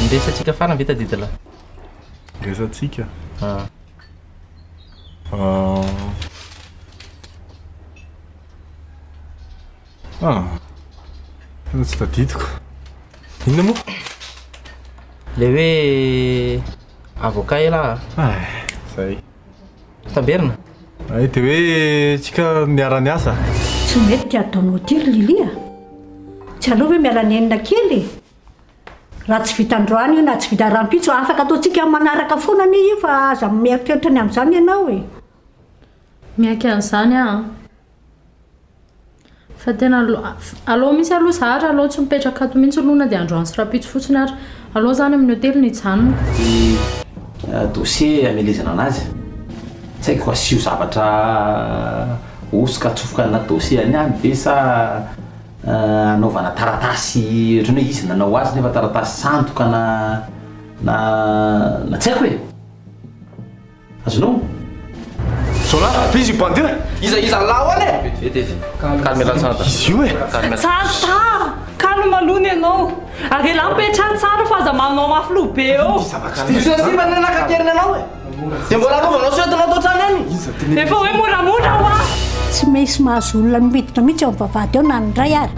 ndesatsika farany vita didala resatsika tsy tadidiko inona moa le hoe avocat ela zay tamberina ay de hoe tsika miara-ny asa tsy mety ty ataonao tiry lilia tsy alova hoe miala ny enina kely raha tsy vitandroany io na tsy vita rampitso afaka ataontsika manaraka foana ny io fa aza mieritreritra ny amin'izany ianao e miaiky an'izany a fa tena aloha misy aloha zahatra aloha tsy mipetraka ato mihitsy lohana dia androany sy rapitso fotsiny ary aloha zany amin'ny hotely ny janona dossier amelezana anazy tsy haiko fa sio zavatra osika atsofoka ana dossier any any ve sa anaovana taratasy ohatrany hoe izy nanao azy nefa taratasy sandoka na tsy haiko e azonao sola fizy bandira iza lao any vety izy calme lansanta izy io e tsara calme alohany ianao ary ela mipetrany tsara fa aza manao mafy loha be eo izy nanakateriny anao e dia mbola arovanao soetinao toatrany any efa hoe moramora ho a tsy misy mahazo olona miditra mihitsy eo mivavady eo na ndray ary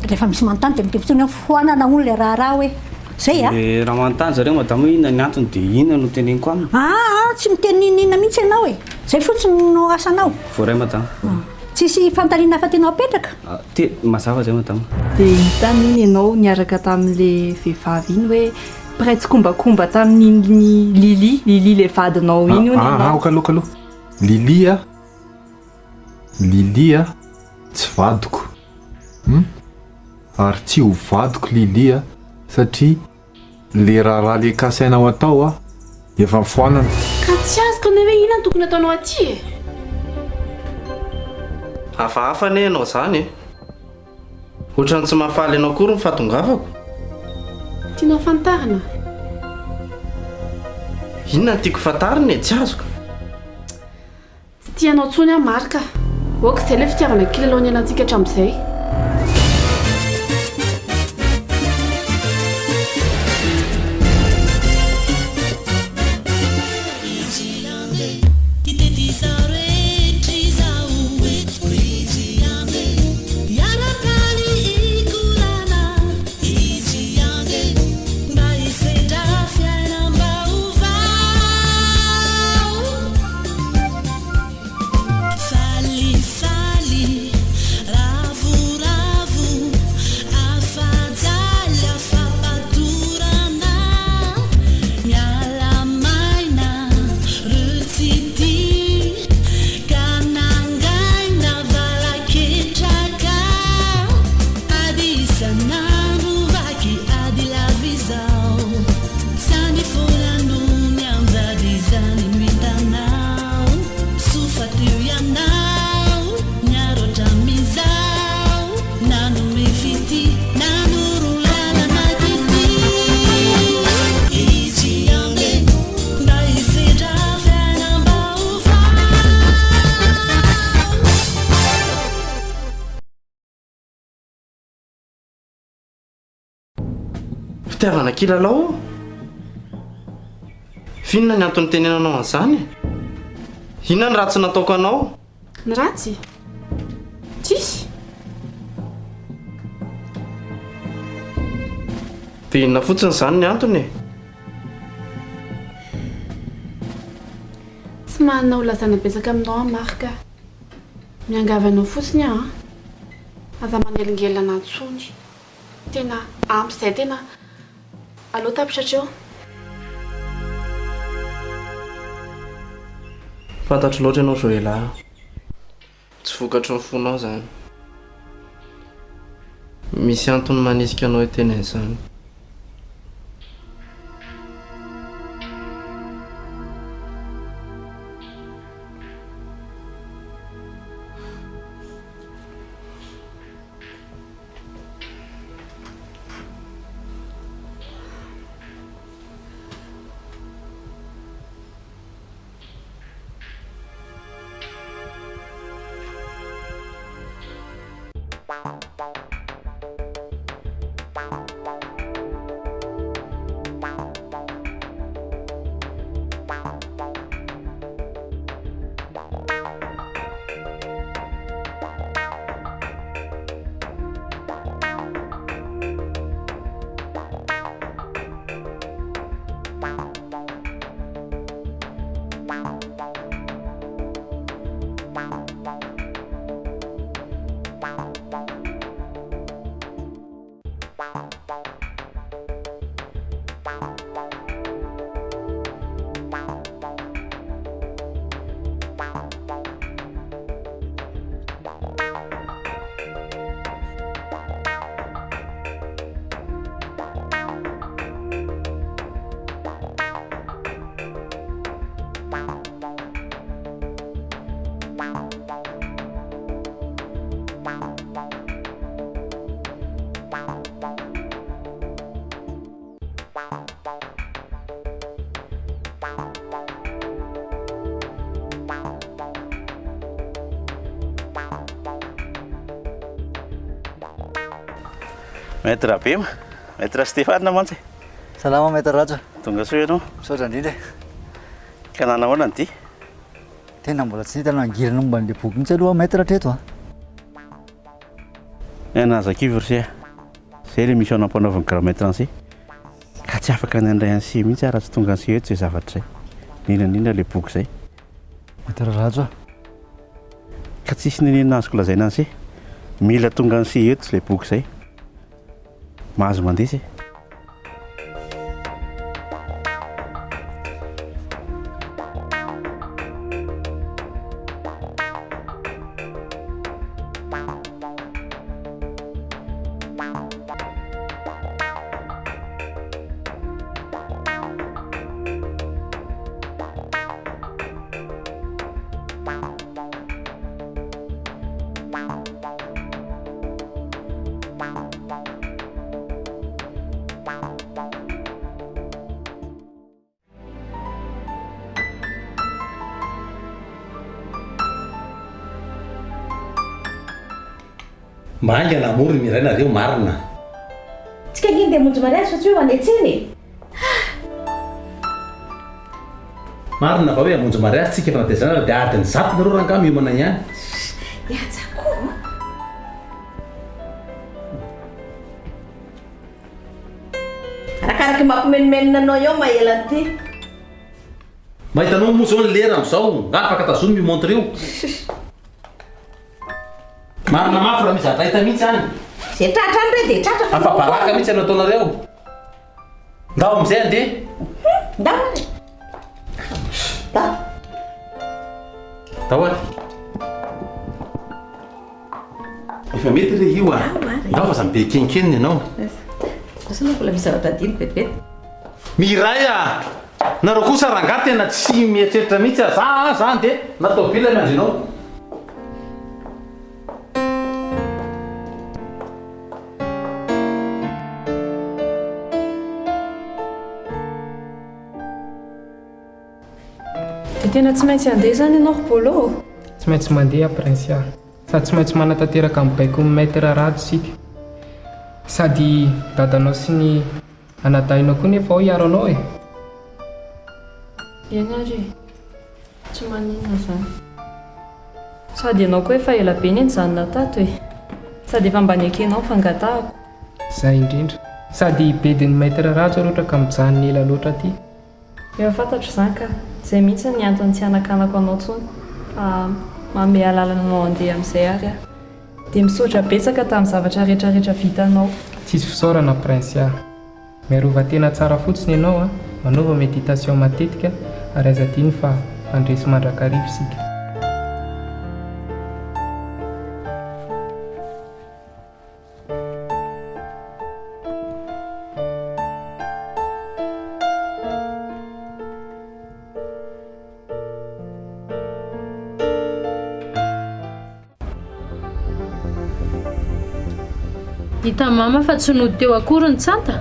rehefa misy manontany dia mitefitsony hoe foanana ono le raharaha hoe zay a raha manontany zareo madamo hoe inona ny antony dia inona no teneniko aminy tsy miteninina mihitsy ianao e zay fotsiny no asanao voaray madamo tsisy fantaniana fa tenao apetraka te mazava zay madamo dia hitany iny ianao niaraka tamin'le vehivavy iny hoe pretsy kombakomba tamin'iny lili le vadinao iny okaloha lilia tsy vadiko ary tsy ho vadiko lilia satria le raharaha le kasainao atao a efa mifoanana ka tsy azoko ne hoe inona tokony ataonao aty e hafahafa ne ianao zany e ohatrany tsy mahafaly ianao akory ny fahatongavako tianao fantarina inona ny tiako fantarina e tsy azoko tsy tianao tsony a marika oka izay le fitiavana kely aloha ny elantsika hatramin'izay fitiavana kilalao finona ny antony tenenanao an'izany inona ny ratsy nataoko anao ny ratsy tsisy dia inona fotsiny izany ny antony e tsy manana olazana betsaka aminao marika miangavanao fotsiny aza manelingelana antsony tena amp'izay tena aloha tapitratra eo fantatro loatra ianao Joela tsy vokatry ny fonao zany misy antony manisika anao tena izany Maître Bima, maître Stéphane mantsy. Salama maître Raja. Tonga soa ianao. Misaotra indrindra. Ka nanahoana ny ty? Tena mbola tsy hita nangirana momba an'ilay boky mihitsy aloha maître hatreto a. Nazakivo ry zay ilay misy anampanaovana grammaire français. Ka tsy afaka nandray an'si mihitsy raha tsy tonga an'si eto zay zavatra zay. Indrindra ilay boky zay. Maître Raja. Ka tsisy nenena azoko lazaina an'si. Mila tonga an'si eto ilay boky zay. Mahazo mandeha se. Mba hainga namory miray nareo marina. Tsika iny dia monjy mariazy fa tsy hoe manetseny. Marina va hoe hamonjy mariazy tsika efa natezana dia adiny 100 nareo rangah miomana ihany. Iajako. Arakaraky mampimenimenina anao eo mahelany ty. Mahitanao moa zao ny lera amin'izao, nga afaka tazony mimontre io. Marina mafy raha misy zatra hita mihitsy any. Zay tratra any re dia tratra fa Afa baraka mihitsy anao ataonareo. Ndao amin'izay andeha. ndao. Da. Dao ary. Efa mety re io a. Ndao fa samy be kenkeniny ianao. Osana mbola misy zavatra diny vetivety. Miray a! Nareo kosa rangahy tena tsy mieritreritra mihitsy a. Za dia natao bila manzy ianao. Tena tsy maintsy andeha zany ianao Polo. Tsy maintsy mandeha Prince. Sady tsy maintsy manatanteraka amin'ny baiko ny maître Rado sika. Sady dadanao sy ny anadahinao koa nefa ao hiaro anao e. Eny ary tsy maninona zany. Sady ianao koa efa ela be ny nijanona tato e. Sady efa mbany akenao fangatahako. Zay indrindra. Sady bedin'ny maître Rado loatra ka mijanona ela loatra aty. Efa fantatro zany ka. Zay mihitsy ny antony tsy anakanako anao tsony. Fa manome alalana anao andeha amin'izay ary aho. Dia misaotra betsaka tamin'ny zavatra rehetrarehetra vitanao. Tsisy fisaorana Prince. Miarova tena tsara fotsiny ianao a. Manaova méditation matetika ary aza diny fa andresy mandrakarivo isika. Hita mama fa tsy nody teo akory ny tsanta.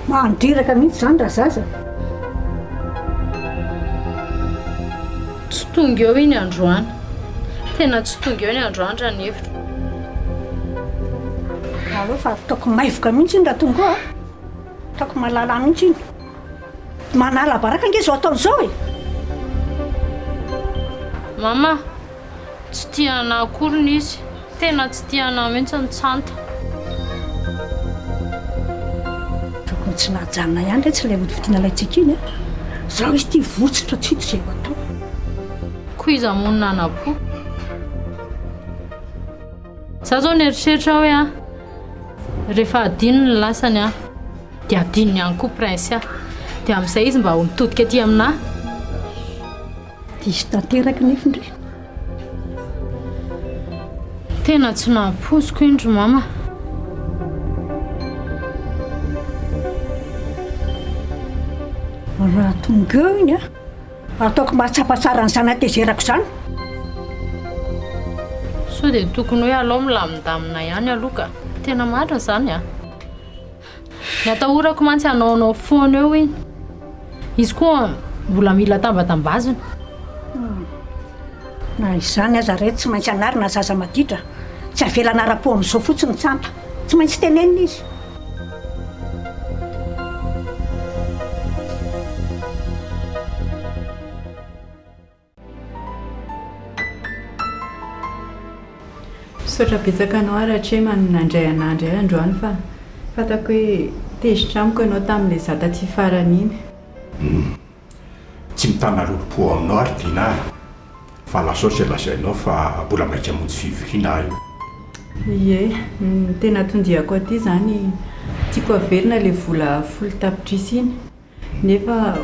Mandriraka mihitsy zany raha zaza. Tsy tonga eo iny androany. Tena tsy tonga eo ny androany raha ny hevitra. Aleo fa ataoko maivoka mihitsy iny raha tonga eo a. Ataoko malala mihitsy iny. Manala baraka ange zao ataon'izao e. Mama, tsy tiana akory ny izy. Tena tsy tiana mihitsy ny tsanta. Tokony tsy nahajanona ihany re tsy ilay ody vitina laitsika iny a. Zaho izy tia votsitra tsy hita izay ho atao. Koa iza monina anapo. Za zao nieritreritra hoe a rehefa adino ny lasany a dia adinony ihany koa prince a dia amin'izay izy mba ho mitodika aty aminahy. Diso tanteraka nefindre. Tena tsy nampoziko indro mama. Raha tonga eo iny a ataoko mahatsapa tsara ny zanatezerako izany. So dia tokony hoe alao milamindamina ihany aloha ka tena marina izany a. Ny atahorako mantsy anaonao foana eo iny. Izy koa mbola mila tambatambazina. Na izany aza reto tsy maintsy anarina zaza maditra. Tsy avelana ara-po amin'izao fotsiny tsanta. Tsy maintsy tenenina izy. Misaotra betsaka anao rahatray nandray anandray androany fa fatako hoe tezitra amiko ianao tamin'ilay zata tsy farany iny. Tsy mitana ropo aminao ary dina fa lasaotra lazainao fa mbola maika monjy fivihina io. Ie, tena tondiako aty zany tiako averina ilay vola folo tapitrisy iny nefa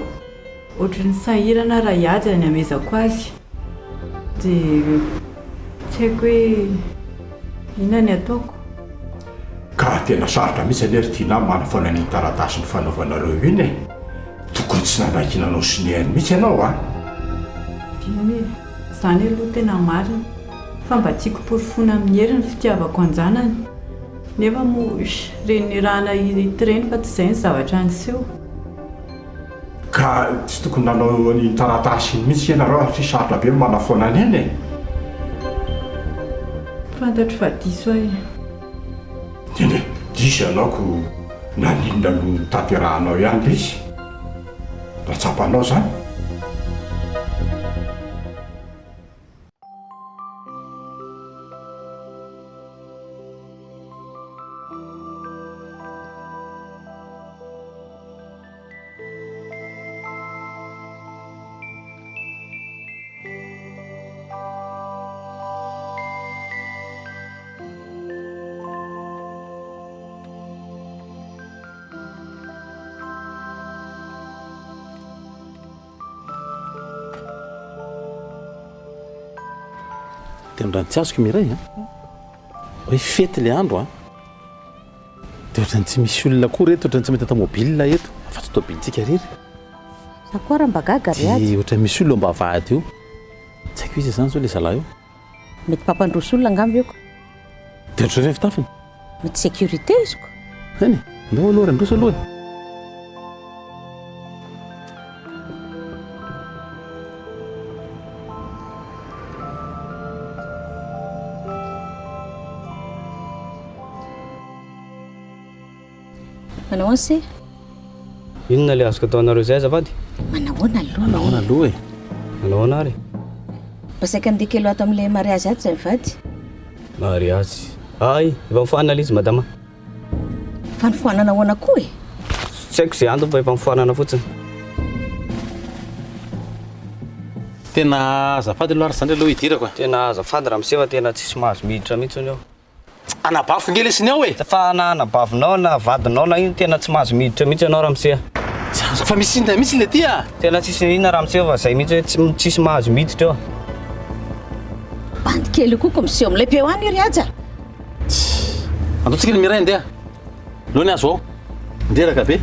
ohatran'ny sahirana raha hiady any amezako azy dia tsy haiko hoe inona ny ataoko. Ka tena sarotra mihitsy alery tiana manafaona ny taratasy ny fanaovanareo iny e. Tokony tsy nanankinanao sinihainy mihitsy ianao a. Diany izany aloha tena marina fa mba tiako porofona amin'ny herin'ny fitiavako anjanany nefa mosh reny rahana itireny fa tsy izay ny zavatra niseho. Ka tsy tokony nanao ny taratasy iny mihitsy ianareo ary tsy sarotra be manafaona any eny e. Fantatro fa diso ahy. Dine diso ianao ko naninona no tanterahanao ihany le izy. Raha tsapanao zany. Tena raha tsy azoko miray a hoe fety ilay andro a dia ohatrany tsy misy olona koa reto ohatrany tsy mety atao mobile eto fa tsy tobilintsika rery sakora mba gaga riady dia ohatrany misy olona mba vady io tsy haiko izy izany zao ilay zalahy io mety pampandroso olona angambo eko dia ohatrany fitafiny mety sécurité izy ko eny ndao aloha randroso aloha manao anse inona le azoko ataonareo zay azafady manahoana aloha manahoana aloha e manahoana ary basaika andeha kelo ato amin'ilay mariazy aty zay mivady mariazy ay efa mifoanana izy madama fa nifoanana ahoana koa e tsy haiko zay antony fa efa mifoanana fotsiny tena azafady aloha ary zany aloha hidirako tena azafady raha misefa tena tsisy mahazo miditra mihitsiny eo anabaviko nge lesiny ao e fa na anabavinao na vadinao na ino tena tsy mahazo miditra mihitsy ianao raha miseha fa misy inona mihitsy le ty a tena tsisy inona raha miseha fa zay mihitsy hoe tsisy mahazo miditra eo bandy kely koa ko miseho amin'ilay be hoany ry aja antotsika ny miray ndeha lohany azo ao nderaka be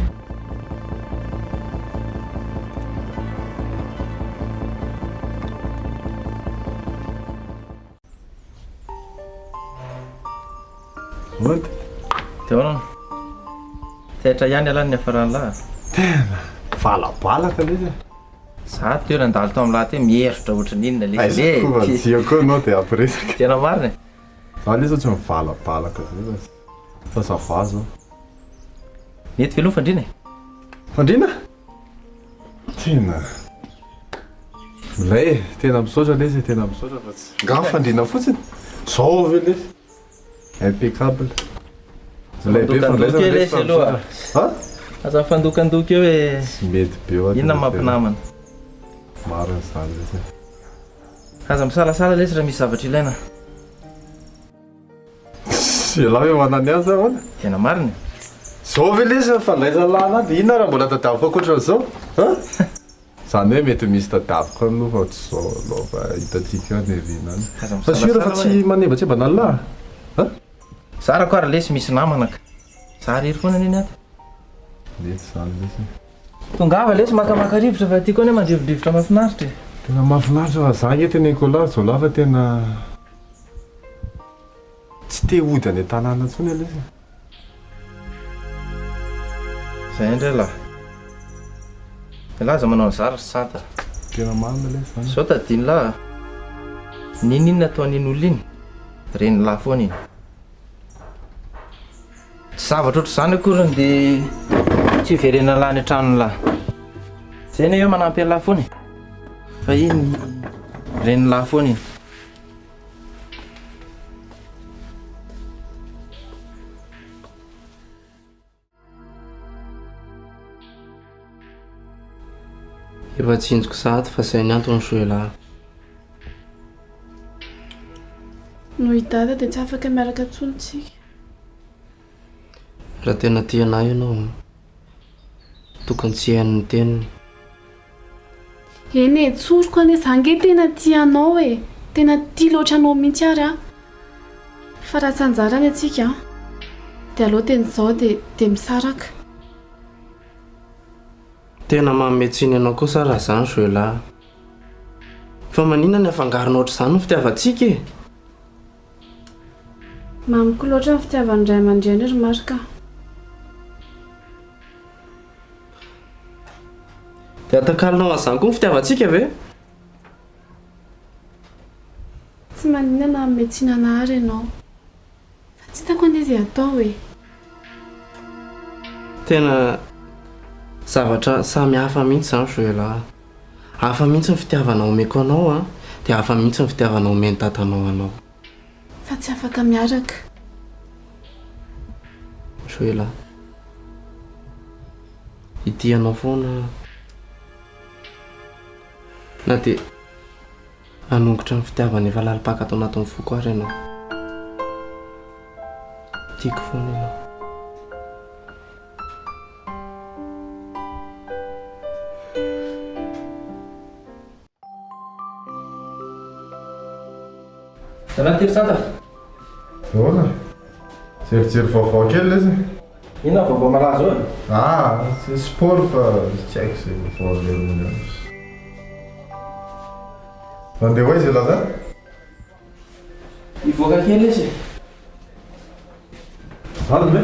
What? Dia tehatra ihany alany ny afaran'lahy. Tena valabalaka le izy. Za teo nandalo tao amin'ny lahy teo mihevitra ohatran'ny inona le izy. Dia koa anao dia ampiresaka. Tena marina. Za le zao tsy mivalabalaka zay fa zava zao. Mety veloha fandrina e? Fandrina? Tena. Lay tena misaotra le izy tena misaotra fa tsy. Nga fandrina fotsiny. Zao ve le. Impeccable. Fandokan-doka eo lesy aloha. Aza fandokan-doka eo e. Tsy mety be oa. Inona mampinamana? Marina izany lesy. Aza misalasala lesy raha misy zavatra ilaina. Ela hoe manany azy ahoana? Tena marina. Zao ve lesy fandraisa lana aby inona raha mbola tadiaviko ankoatran'izao? Zany hoe mety misy tadiaviko no fa tsy zao aloha fa hitantsika ny riana any. Fa sura fa tsy manevatsebana lahy. Sara koa raha lesy misy namana ka. Za rery foana neny aty. Mety zany lesy. Tongava lesy makamaka rivotra fa tiako ane mandrivodrivotra mahafinaritra. Tena mahafinaritra fa za eto Nicolas zao lafa tena tsy te hody any an-tanàna intsony lesy. Zay indray lahy. Ilaza manao an'izary santa. Tena marina lesy zany. Sao tadiny lahy. Ninona ataon'iny olona iny? Reny lahy foana iny. Tsy zavatra ohatr' izany akory dia tsy hiverena lahy ny an-tranony lahy. Zay anie eo manampy an' lahy foana e. Fa iny reny lahy foana iny. Efa tsinjoko zato fa zay ny antony soe lahy. Noho idada dia tsy afaka miaraka antsontsika. Raha tena tianay ianao, tokony tsy hain'ny teniny. Eny e, tsoroko ane zange tena tianao e. Tena tia loatra anao mihitsy ary a. Fa raha tsy anjarany atsika dia aleo teny izao dia misaraka. Tena mametsiny anao kosa raha zany soe lahy. Fa maninona ny afangarona ohatr'izany no fitiavantsika e? Mamiko loatra ny fitiavan'ny ray aman-dreny ry marika. Dia atakalinao an'izany koa ny fitiavantsika ve? Tsy maninona na metsina anahy ianao. Fa tsy hitako anie izay atao e. Tena zavatra samy hafa mihitsy zany soe lahy. Hafa mihitsy ny fitiavanao omeko anao a, dia hafa mihitsy ny fitiavanao omeny tatanao anao. Fa tsy afaka miaraka. Soe lahy. Ity anao foana na dia hanongotra ny fitiavana efa lalipaka atao anatin'ny foko ary ianao. Tiako foana ianao. Tena tiry santa. Ahoana? Jerijery vaovao kely lesy. Inona vaovao malaza eo? Tsy sport fa tsy haiko izay vaovao averina azy. Nandeha hoaiza laza? Hivoaka kely lesy. Any ve?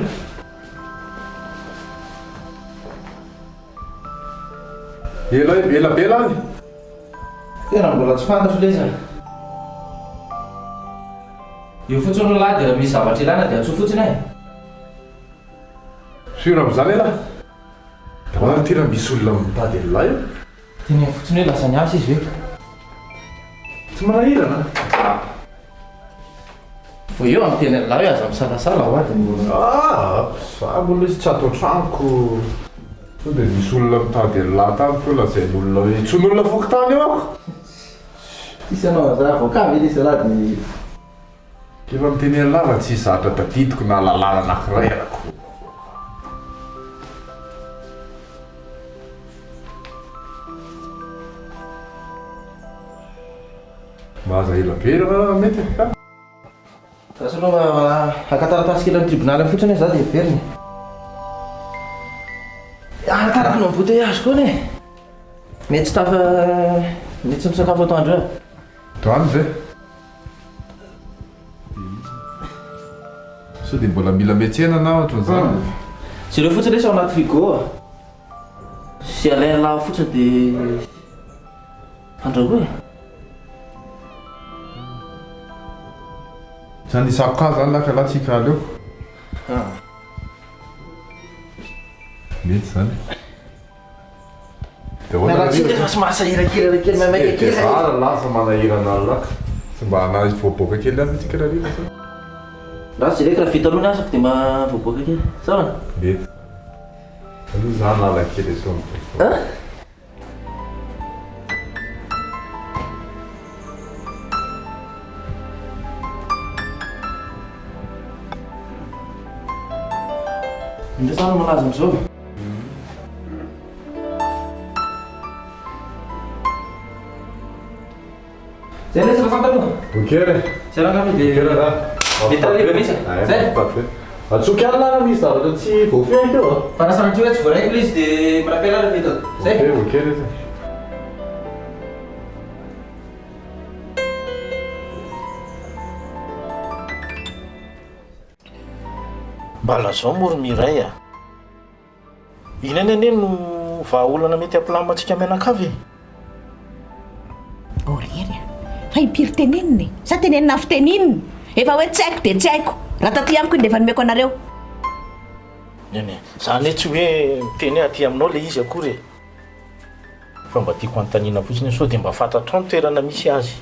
Ela be lany? Tena mbola tsy fantatro lesy. Io fotsiny lahy dia misy zavatra ilana dia atsoa fotsiny e. Sura amin'izany ela? Da hoana tena misy olona mitady an'ilay io? Teny fotsiny hoe lasa niasa izy ve? Tsy manahirana? Vao eo amin'ny teny an'ilay hoe aza misalasala ho azy mbola. Za mbola izy tsy ato an-tranoko. Sao dia misy olona mitady an'ilay tamiko lazain'ny olona hoe tsy n'olona foky tany eo ako. Isy anao aza voaka ve lesy lahy dia Efa miteny an'ilay raha tsy zatra tadidiko na lalàna anankiray arako. Mahaza ela be raha mety ka? Raha aloha akataratasy kely amin'ny tribonaly fotsiny za dia veriny. Arakaraka no embouteillage koa ne. Mety tsy tafa mety tsy misakafo atoandro eo. Toany ve? Sao dia mbola mila metsena na ohatran'izany? Tsy ireo fotsiny lesy ao anaty frigo. Sy alaina lahy fotsiny dia andrahoy. Zany isako ka zany laka laha tsika aleo. Mety zany. Raha tsy dia fa somary kely mamaika kely. Zara lasa manahirana laka. Tsy mba hanazy voaboaka kely any tsika raha riva. Raha tsy reky raha vita aloha ny asako dia mba voaboaka kely. Sao? Mety. Aloha za lala kely eto amin'ny. Indesana malaza am'izao. Zay le sira fantaloha. Okey. Tsy raha kami dia tareba misy. Zay. Parfait. Atsoky alina misy zavatra tsy voafehy teo. Fa rasana tsy hoe tsy voaraiko ilay izy dia mirapela rehefa hitako. Zay. Okey rehefa. Mbala zao moro Iray a. Inona ane no vahaolana mety ampilamintsika menakavy? Orery fa impiry teneniny sa tenenina fitenininy efa hoe tsy haiko dia tsy haiko raha taty amiko iny dia efa nomeko anareo Nene zany tsy hoe miteny aty aminao le izy akory fa mba tiako anontaniana fotsiny sao dia mba fantatrao ny toerana misy azy.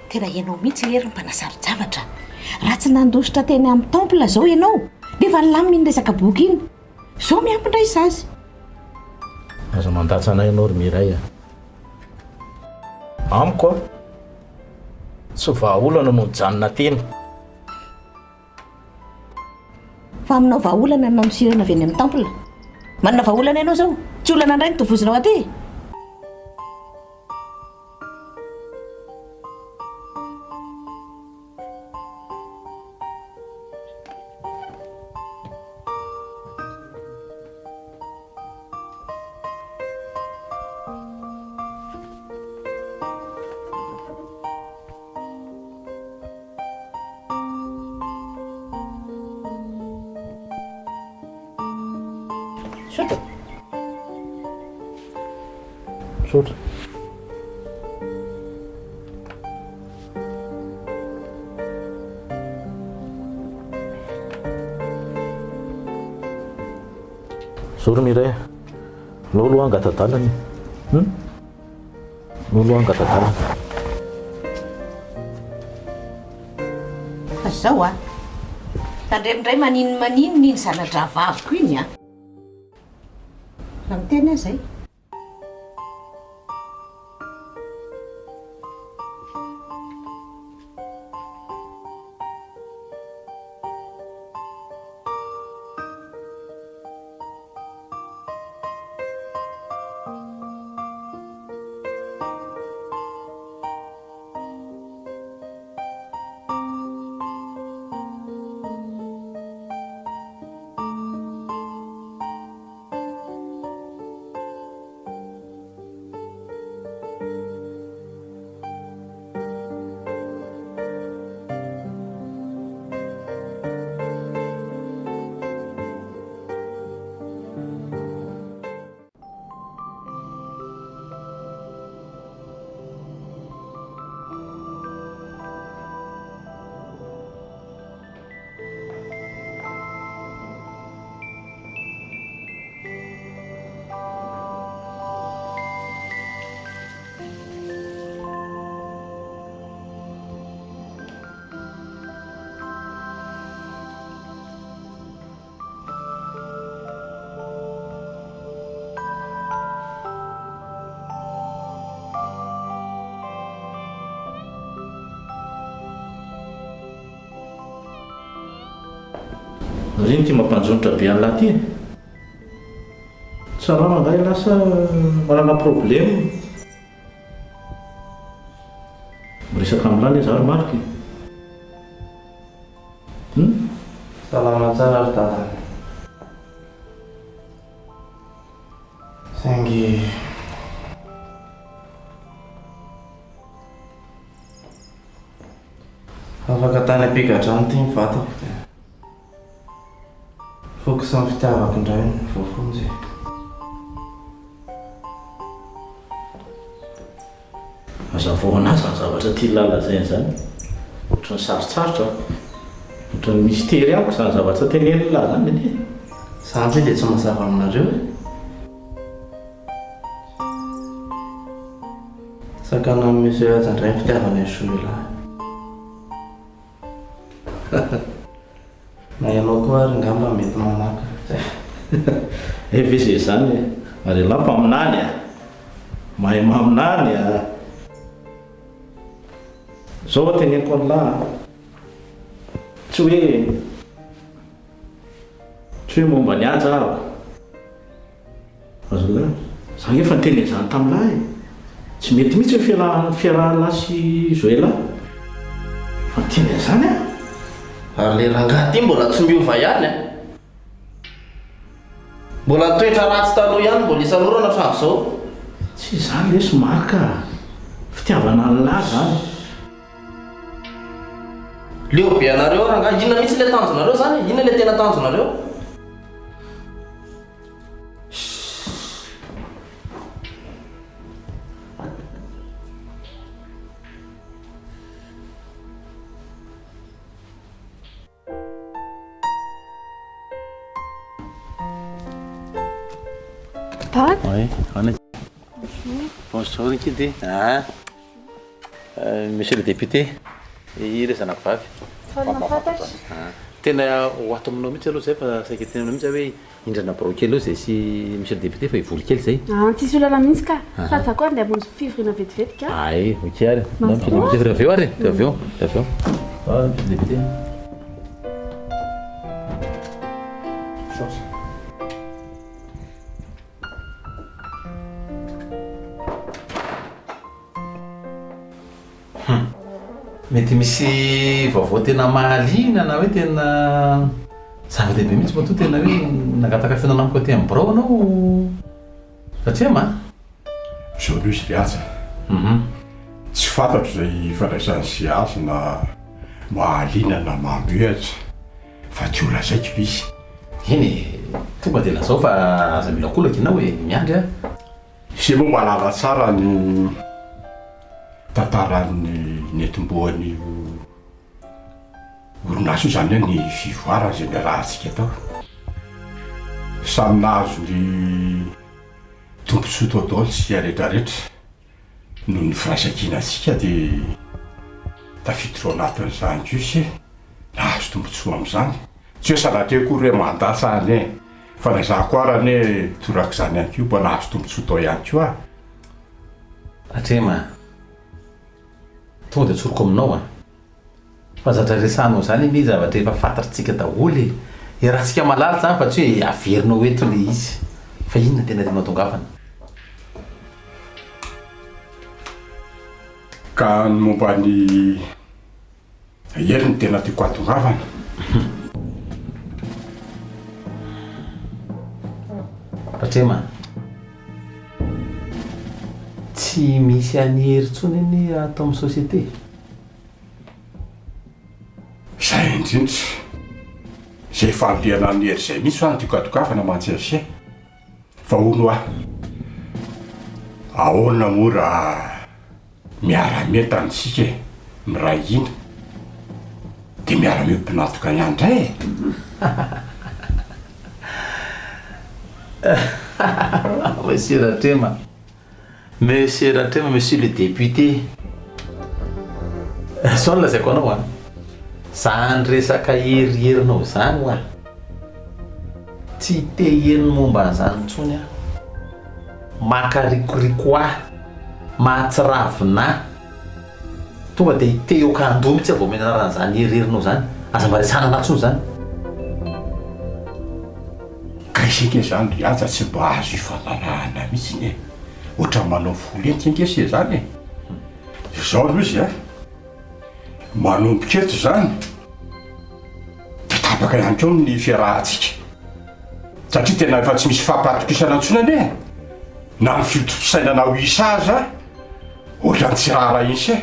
tena ianao mihitsy lery ny mpanasary-javatra raha tsy nandositra teny amin'ny temple zao ianao dia efa nilaminy resaka boky iny zao miampindray azy. Aza mandatsa anay ianao ry Iray a. Amiko tsy vahaolana no mijanona teny. Fa aminao vahaolana no misirana avy any amin'ny temple. Manana vahaolana ianao zao tsy olana indray nitovozinao aty. Sotra. Sory Iray. Lolo angatadalany. Lolo angatadalany. Fa zao a. Tandremindray maninona iny zanadra vaviko iny a. Raha miteny azy zay. Riny ty mampanjonitra be an'lahy ty. Salama ngay lasa manana problème. Miresaka amin'lahy zary mariky. Salama tsara ry dada. Saingy afaka tany ampigadrano ty mivatako dia foko sy ny fitiavako indray ny voafonjy. Mazavoana azy ny zavatra ty lala zay zany. Ohatran'ny sarotsarotra, ohatran'ny mystère amiko zany zavatra teneniny lahy zany anie. Zany zay dia tsy mazava aminareo e. Sakana amin'ny misy aza indray ny fitiavana ny soelahy. Na ianao koa ary ngamba mety manaka. Efa izy zany ary lahy mpaminany a. Mahay maminany a. Zao teneniko an'lahy. Tsy hoe Tsy hoe momba ny aja aho. Azonao za efa niteny izany tamin'lahy tsy mety mihitsy hoe fiarahana sy Joëla fa niteny izany a. Ary le rangahy ty mbola tsy miova ihany a. Mbola toetra ratsy taloha ihany mbola isalorana hatramin'izao. Tsy izany le somary ka fitiavana ny lahy zany. Leo be anareo rangahy, inona mihitsy le tanjonareo zany? Inona le tena tanjonareo? Oui, on est. Bonjour, Kidé. Ah, monsieur le député. Il est en affaire. Tena ho ato aminao mihitsy aloha zay fa saika tenanao mihitsy hoe indrana broky aloha zay sy monsieur le député fa hivory kely zay. Tsisy olana mihitsy ka. Sady koa andeha hamonjy fivorina vetivety ka. Ay, ok ary. Non, monsieur le député, aveo ary. Aveo. Ah, monsieur le député. Mety misy vaovao tena mahaliana na hoe tena zava-dehibe mihitsy moa to tena hoe nangataka fihinanana amiko aty amin'ny birao anao satria ma zao aloha izy riaja tsy fantatro zay fandraisan'ny sy azy na mahaliana na mamoehatra fa ty ola zaiky visy eny tonga de lazao fa aza mila kolaka ianao hoe miandry a sy moa malala tsara ny tantaran'ny netim-boan'ny orinasa io zany hoe ny fivoarana zay miarahantsika tao samy nahazo ny tompontsoa tao daoly sy aretraretra noho ny firaisan-kina antsika dia tafiditra ao anatin'izany jusy nahazo tompontsoa amin'izany tsy hoe sanatria kory hoe mandasa any e fa na za koa arany hoe toraka izany ihany ko mba nahazo tompontsoa tao ihany ko a atrema tonga dia tsoroko aminao a fa zatra resanao zany ny zavatra efa fantatritsika daholy rahantsika malala zany fa tsy hoe averinao eto le izy fa inona tena tianao tongafana ka ny momba ny hery ny tena tiako atongavana atrema tsy misy any herintsony ny atao amin'ny société zay indrindra zay fampiana ny hery zay misy ho any tiako atokafana mantsy fa ono ahoana mora miara-metany sika miray ina dia miara-miompinatoka ihany ndray Monsieur Ratrema, monsieur Ratrema, monsieur le député. Sao lazaiko anao a zany resaka heriherinao zany ho a tsy te heniny momba an'izany intsony a makarikoriko ahy mahatsiravina tonga dia ite eoka-andoha mihitsy vao menanaran'izany heriherinao zany aza mba resana anatsony zany ka isika zany riaja tsy mba azo ifanarahana mihitsy iny e ohatra manao foly entikese zany e zao aloha izy a manomboka eto zany dia tapaka ihany keo ny fiarahantsika satria tena efa tsy misy fampatokisana antsona ane na ny fitotosainana Wisa aza ohatrany tsy rahara insy e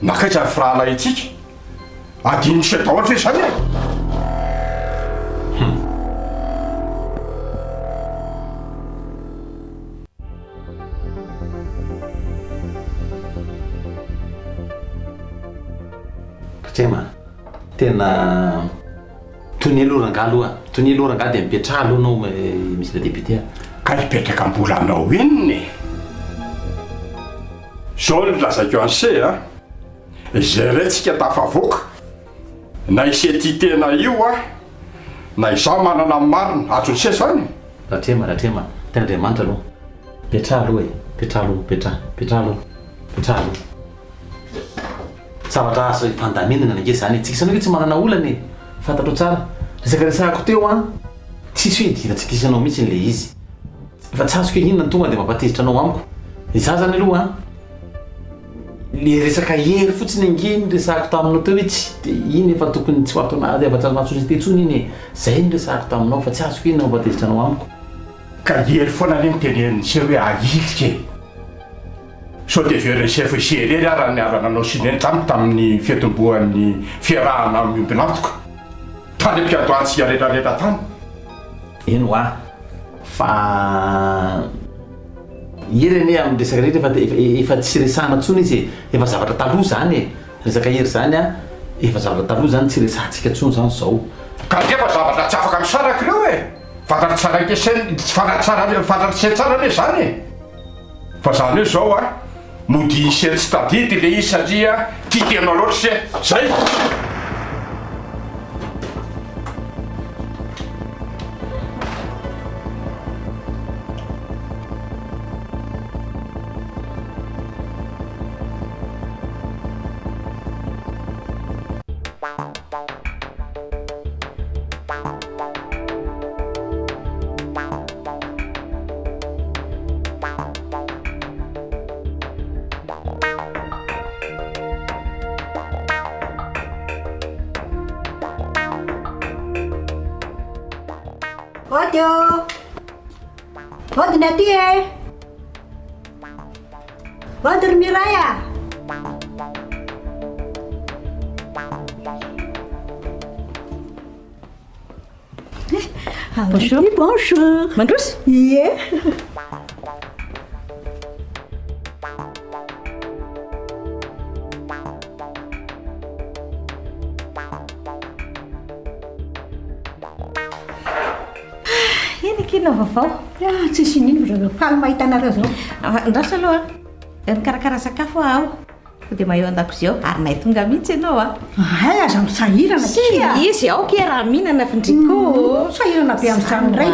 nakaitra ny firahana itsika adiny misy atao ohatra hoe zany e Trema, tena tony aloha aloha tony aloha dia mipetraha aloha anao misy le député ka hipetraka mbola anao eniny zao ny lazaiko an'se a zay rentsika tafavoaka na isety tena io a na izaho manana marina atsony se zany Ratrema tena Andriamanitra aloha petraha aloha e petraha aloha zavatra azo fandaminana nge zany tsika sanao hoe tsy manana olana e fantatro tsara resaka resahako teo a tsisy hoe diratsika isanao mihitsy n'le izy fa tsy azoko hoe inona tonga dia mampatezitra anao amiko iza zany aloha le resaka hery fotsiny angeny resahako taminao teo hoe tsy dia iny efa tokony tsy ho ato anazy avatra mahatsosy tsony iny zay ny resahako taminao fa tsy azoko inona mampatezitra anao amiko ka hery foana le nitenense hoe ahitike sao dia veriny chef serery ara ny arananao sineny tamin'ny fiatombohan'ny fiarahana miompy lantoka tany ampiadoantsika rehetrarehetra tany eno a fa herene amin'ny resaka rehetra efa tsy resahana ntsony izy efa zavatra taloha zany e resaka hery zany a efa zavatra taloha zany tsy resahantsika ntsony zany zao ka nefa zavatra tsy afaka misaraka ireo e fantatry tsara le zany e fa zany hoe zao a modiny sely tsy tadidy le izy satria tia tenao loatra se zay Odiny aty e! Odiny Miray a! Bonjour. Bonjour. Mandroso? Ie. Kina vaovao tsisy inino faly mahita anareo zao ndraso aloha nikarakara sakafo aho ko dia maheo an-dakozia ao ary nay tonga mihitsy ianao a ay aza misahirana izy ao ke raha mihinana findriko sahirana be amin'izany ray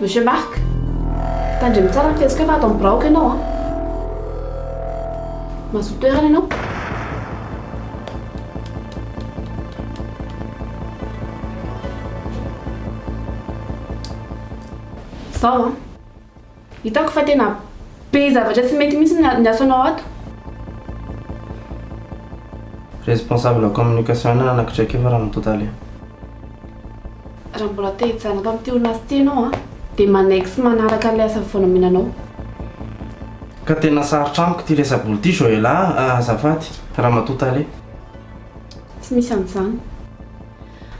Monsieur Marc, tandremo tsara ny fihetsika fa ato amin'ny braoka ianao a. Mazoto toerana ianao. Zao a, hitako fa tena be zavatra tsy mety mihitsy ny asanao ato. Responsable communication anakitraiky efa raha totaly. Raha mbola te hijana tamin'ity orinasy ty ianao a, dia manaiky sy manaraka ilay asa foana minanao. Ka tena sarotra amiko ty resaboly ty Joëla, azafady raha matota le. Tsy misy an'izany.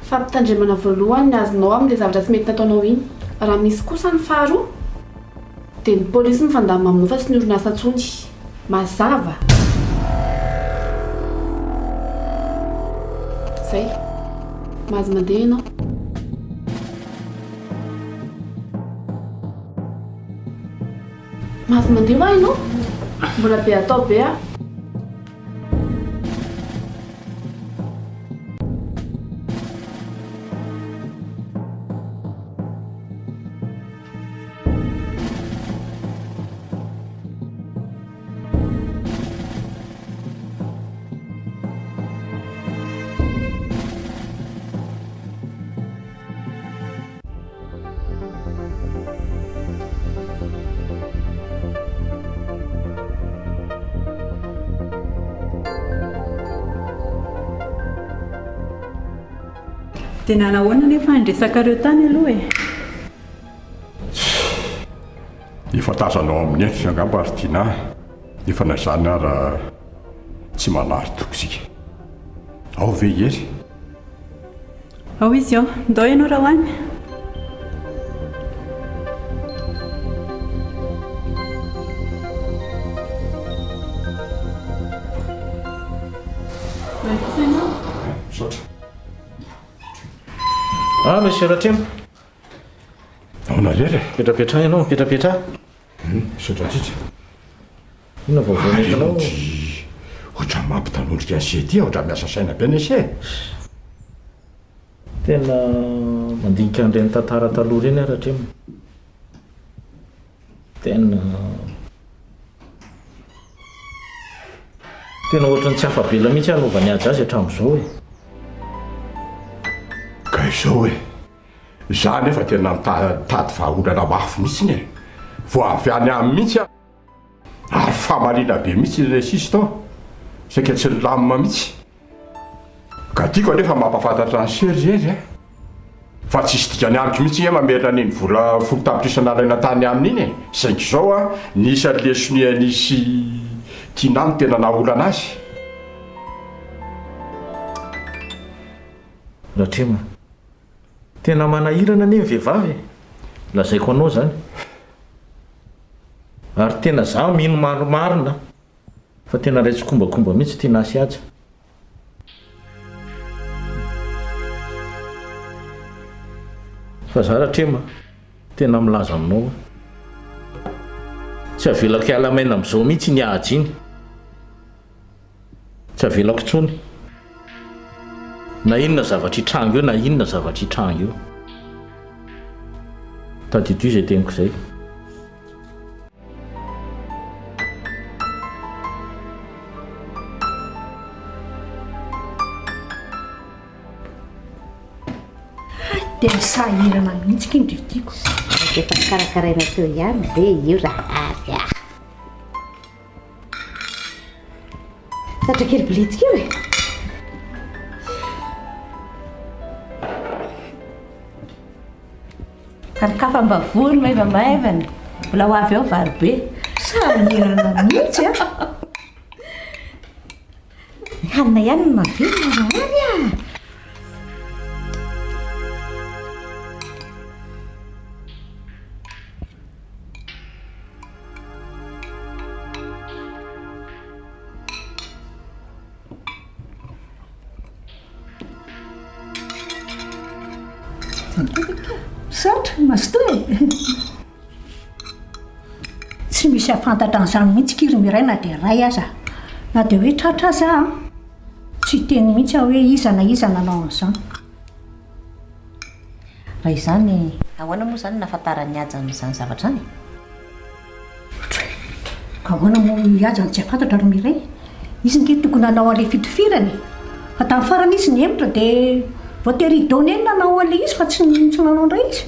Fampitandremana voalohany ny azonao amin'ilay zavatra tsy mety nataonao iny. Raha misy kosa ny faharoa dia ny pôlisy mifandamina aminao fa sy ny orinasa intsony. Mazava. Zay. Mahazo mandeha ianao. Mahazo mandeha va ianao? Mbola be atao be a. Tena nahoana nefa andresakareo tany aloha e. Efa tazanao amin'ny endrika angamba ary tiana efa na zany raha tsy manary tokosika. Ao ve ery? Ao izy ao, ndao ianao raha hoany. Ah, monsieur Ratremo. Aona rery? Petrapetra ianao, petrapetra. Sotra tsitsy. Ino vaovao nentinao? Ohatra mampitanondrika an'se ty, ohatra miasa saina be ny se. Tena mandinika an'ireny tantara taloha reny a Ratremo. Tena ohatrany tsy afabela mihitsy hanaovany azy azy hatramin'izao e. Ka izao e, za nefa tena mitady vahaolana mafy mihitsy e. Vo avy any amin'ny mihitsy a, ary famarina be mihitsy ilay sisy tao, saika tsy nilamina mihitsy. Ka tiako anefa mampafantatra ny sery e. Fa tsisy dikany amiko mihitsy e mamerina an'iny vola 10 tapitrisa nalaina tany amin'iny e. Saingy izao a, nisy lesony nisy tianany tena naolana azy. Ratremo, tena manahirana anie ny vehivavy e. Lazaiko anao zany. Ary tena za mino maromarina fa tena raitsy kombakomba mihitsy tia nasy aja. Fa za Ratremo tena milaza aminao. Tsy avelako hiala-maina amin'izao mihitsy ny ady iny. Tsy avelako intsony. Na inona zavatra hitrango eo, na inona zavatra hitrango eo. Tadidio izay teniko izay. Tena sahirana mihitsy kiny didiako. Efa karakaraina teo ihany ve io raha ary a. Tatra kely biletsika io e. Karikafa mba vory maivamaivana. Mbola ho avy ao vary be. Sahirana mihitsy a. Ny hanina ihany no mahavelona raha ary a. Satra, masto e. Tsy misy afantatra an'izany mihitsy kiry miray na dia ray aza. Na dia hoe tratra aza tsy teny mihitsy hoe iza nanao an'izany. Raha izany, ahoana moa izany nahafantarany aja amin'izany zavatra any? Ka ahoana moa iajany tsy afantatra ry miray? Izy nke tokony nanao an'ilay fitifirany. Fa tamin'ny farany izy niemitra dia voatery idoneny nanao an'ilay izy fa tsy nanao indray izy.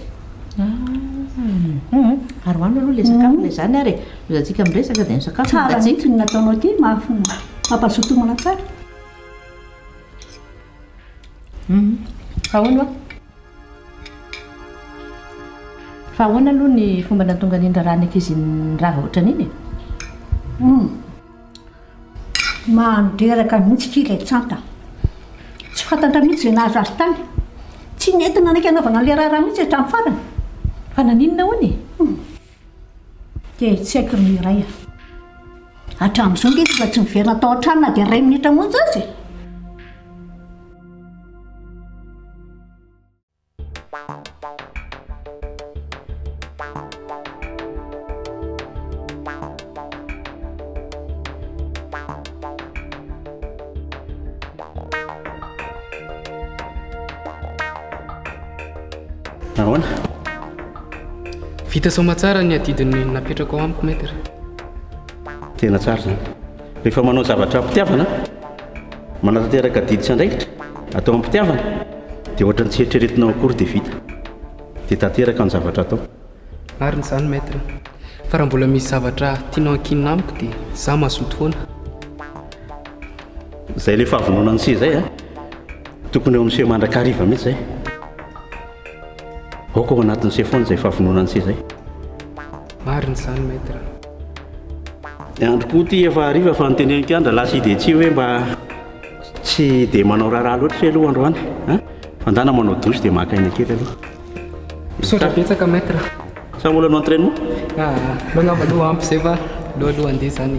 Ary hoano aloha ilay sakafo ilay izany ary lozatsika miresaka dia ny sakafo tsara mihitsy ny nataonao ty mampazotomana tsara. Ahoana? fa ahoana aloha ny fomba natonga ny ndrarany ankiziny raha ohatran'iny manderaka mihitsy ky ilay tsanta tsy fantatra mihitsy zay nahazo azy tany tsy nentina anaiky anaovana an'ilay raha mihitsy hatramin'ny farany fa naninona hoany dia tsy haiko ny Iray hatramin'izao nge tsy mba tsy miverina tao an-trano na dia 2 minitra monja azy ahoana vita soma tsara ny adidiny napetraka ao amiko maître tena tsara zany rehefa manao zavatra mpitiavana manatanteraka didy sy andraikitra atao ampitiavana dia ohatrany tsy eritreretinao akory dia vita dia tanteraka ny zavatra atao mariny izany maître fa raha mbola misy zavatra tianao ankinina amiko dia za mazoto foana zay le fahavonona ny se zay a tokony eo amin'ny se mandrakariva mihitsy zay aoko ao anatin'ny se foana zay fahavonona ny se zay mariny izany maître andro koa ty efa hariva fa nyteneniko andra lasa ide tsy hoe mba tsy dia manao raharaha loatra se aloha androany fandana manao dosy dia makaina kely aloha misaotra betsaka maître sa mbola no entraînement magnamba aloha ampy zay fa aloha andeha zany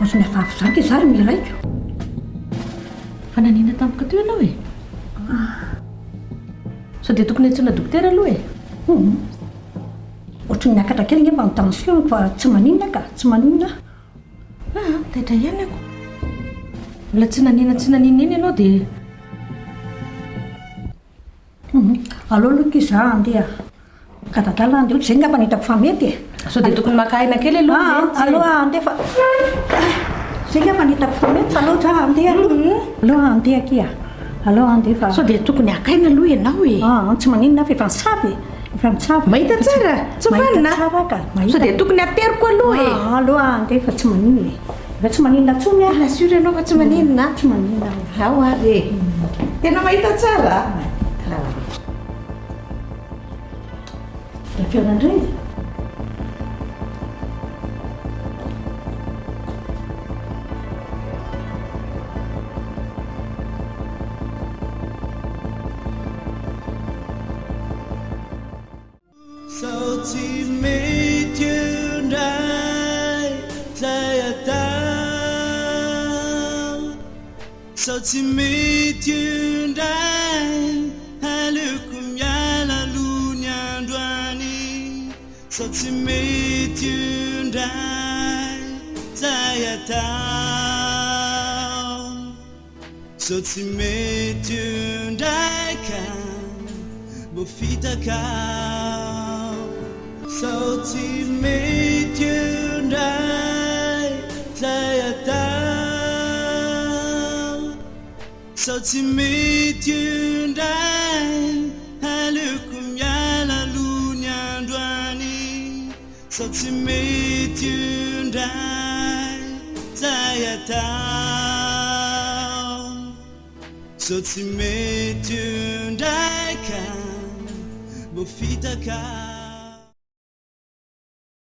ozy miavavy zany ke zary miraiko fa nanina tampoka teo ianao e sao dia tokony antsoina dokotera aloha e ohatrany miakatra kely nge mba ny tension fa tsy maninona ka tsy maninona taitra ihany ako mbola tsy nanina iny ianao dia aloha aloha ky za andeha ka dadala andeha ohatry zay ngamba nitako fa mety e sao dia tokony makaina kely aloha andeha fa zay ngamba nitako fa mety fa aloha za andeha aloha andeha kia aloha andeha fa sao dia tokony akaina aloha ianao e tsy maninona fa efa misavy efa mitsavy mahita tsara tsy fanina sao dia tokony ateriko aloha e aloha andeha fa tsy maninona efa tsy maninona tsony a lasure ianao fa tsy maninona tsy maninona ao ary e tena mahita tsara da fiaonandray sao tsy mety indray aleoko miala aloha ny androany sao tsy mety indray zay atao sao tsy mety indray ka mbo fitakao sao tsy mety indray zay atao sao tsy mety indray aleoko miala aloha ny androany sao tsy mety indray zay atao sao tsy mety indray ka mbo fitakao